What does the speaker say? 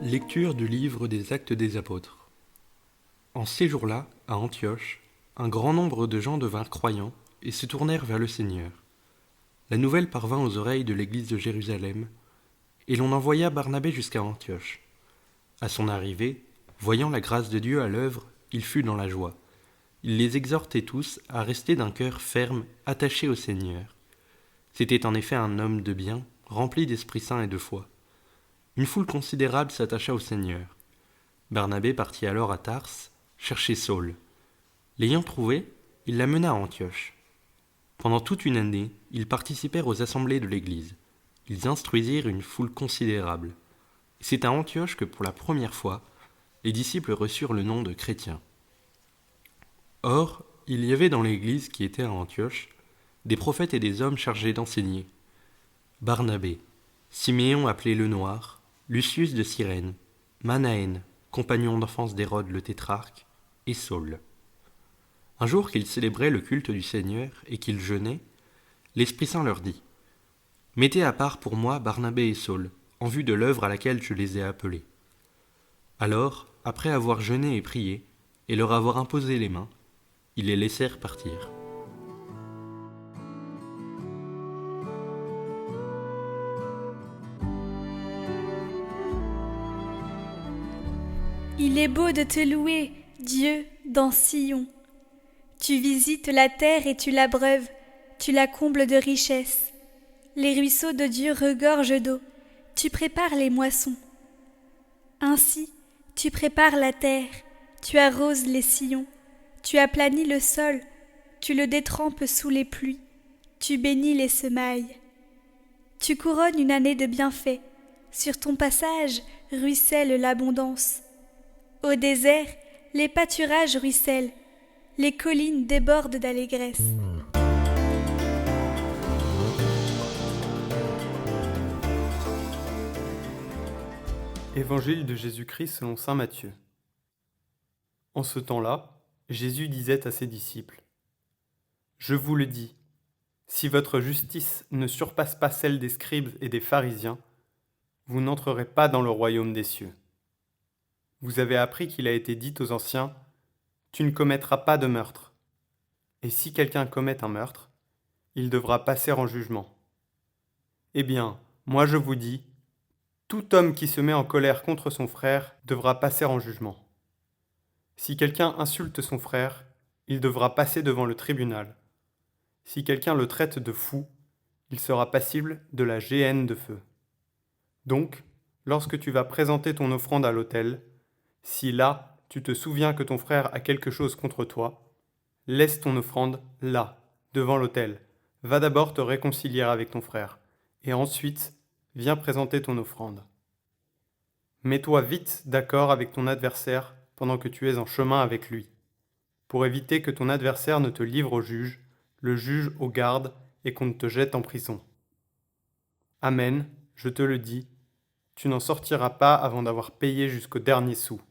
Lecture du livre des Actes des Apôtres. En ces jours-là, à Antioche, un grand nombre de gens devinrent croyants et se tournèrent vers le Seigneur. La nouvelle parvint aux oreilles de l'église de Jérusalem, et l'on envoya Barnabé jusqu'à Antioche. À son arrivée, voyant la grâce de Dieu à l'œuvre, il fut dans la joie. Il les exhortait tous à rester d'un cœur ferme, attaché au Seigneur. C'était en effet un homme de bien, rempli d'Esprit Saint et de foi. Une foule considérable s'attacha au Seigneur. Barnabé partit alors à Tarse, chercher Saul. L'ayant trouvé, il l'amena à Antioche. Pendant toute une année, ils participèrent aux assemblées de l'Église. Ils instruisirent une foule considérable. C'est à Antioche que pour la première fois, les disciples reçurent le nom de chrétiens. Or, il y avait dans l'Église qui était à Antioche des prophètes et des hommes chargés d'enseigner. Barnabé, Siméon appelé le Noir, Lucius de Cyrène, Manaën, compagnon d'enfance d'Hérode le tétrarque, et Saul. Un jour qu'ils célébraient le culte du Seigneur et qu'ils jeûnaient, l'Esprit Saint leur dit : « Mettez à part pour moi Barnabé et Saul, en vue de l'œuvre à laquelle je les ai appelés. » Alors, après avoir jeûné et prié, et leur avoir imposé les mains, ils les laissèrent partir. Il est beau de te louer, Dieu, dans Sion. Tu visites la terre et tu l'abreuves, tu la combles de richesses. Les ruisseaux de Dieu regorgent d'eau, tu prépares les moissons. Ainsi, tu prépares la terre, tu arroses les sillons, tu aplanis le sol, tu le détrempes sous les pluies, tu bénis les semailles. Tu couronnes une année de bienfaits, sur ton passage ruisselle l'abondance. Au désert, les pâturages ruissellent, les collines débordent d'allégresse. Évangile de Jésus-Christ selon saint Matthieu. En ce temps-là, Jésus disait à ses disciples : « Je vous le dis, si votre justice ne surpasse pas celle des scribes et des pharisiens, vous n'entrerez pas dans le royaume des cieux. Vous avez appris qu'il a été dit aux anciens : Tu ne commettras pas de meurtre. Et si quelqu'un commet un meurtre, il devra passer en jugement. Eh bien, moi je vous dis, tout homme qui se met en colère contre son frère devra passer en jugement. Si quelqu'un insulte son frère, il devra passer devant le tribunal. Si quelqu'un le traite de fou, il sera passible de la géhenne de feu. Donc, lorsque tu vas présenter ton offrande à l'autel, si là, tu te souviens que ton frère a quelque chose contre toi, laisse ton offrande là, devant l'autel. Va d'abord te réconcilier avec ton frère, et ensuite, viens présenter ton offrande. Mets-toi vite d'accord avec ton adversaire pendant que tu es en chemin avec lui, pour éviter que ton adversaire ne te livre au juge, le juge aux gardes, et qu'on ne te jette en prison. Amen, je te le dis, tu n'en sortiras pas avant d'avoir payé jusqu'au dernier sou.